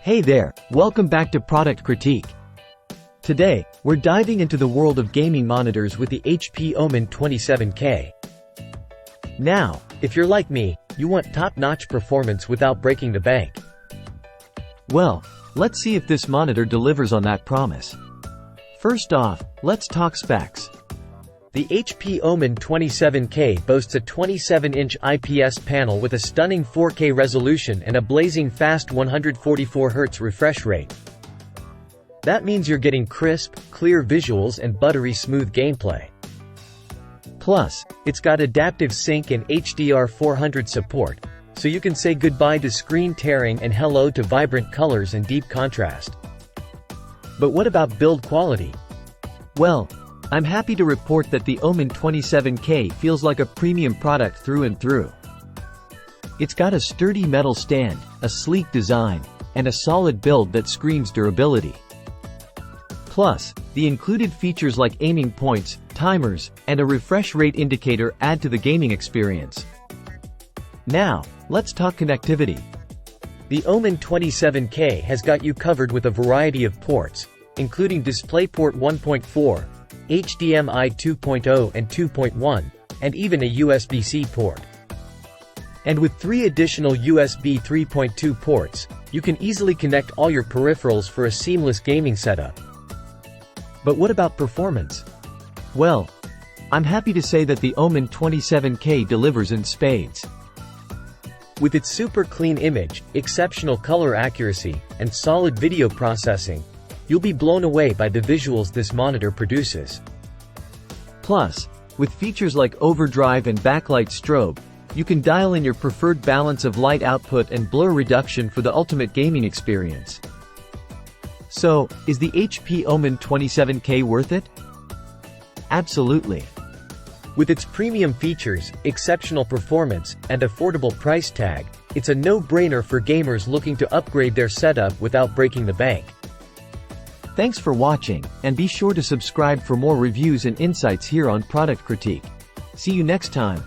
Hey there, welcome back to Product Critique. Today, we're diving into the world of gaming monitors with the HP Omen 27K. Now, if you're like me, you want top-notch performance without breaking the bank. Well, let's see if this monitor delivers on that promise. First off, let's talk specs. The HP Omen 27K boasts a 27-inch IPS panel with a stunning 4K resolution and a blazing fast 144Hz refresh rate. That means you're getting crisp, clear visuals and buttery smooth gameplay. Plus, it's got adaptive sync and HDR400 support, so you can say goodbye to screen tearing and hello to vibrant colors and deep contrast. But what about build quality? Well, I'm happy to report that the Omen 27K feels like a premium product through and through. It's got a sturdy metal stand, a sleek design, and a solid build that screams durability. Plus, the included features like aiming points, timers, and a refresh rate indicator add to the gaming experience. Now, let's talk connectivity. The Omen 27K has got you covered with a variety of ports, including DisplayPort 1.4, HDMI 2.0 and 2.1, and even a USB-C port. And with 3 additional USB 3.2 ports, you can easily connect all your peripherals for a seamless gaming setup. But what about performance? Well, I'm happy to say that the Omen 27K delivers in spades. With its super clean image, exceptional color accuracy, and solid video processing, you'll be blown away by the visuals this monitor produces. Plus, with features like overdrive and backlight strobe, you can dial in your preferred balance of light output and blur reduction for the ultimate gaming experience. So, is the HP Omen 27K worth it? Absolutely. With its premium features, exceptional performance, and affordable price tag, it's a no-brainer for gamers looking to upgrade their setup without breaking the bank. Thanks for watching, and be sure to subscribe for more reviews and insights here on Product Critique. See you next time.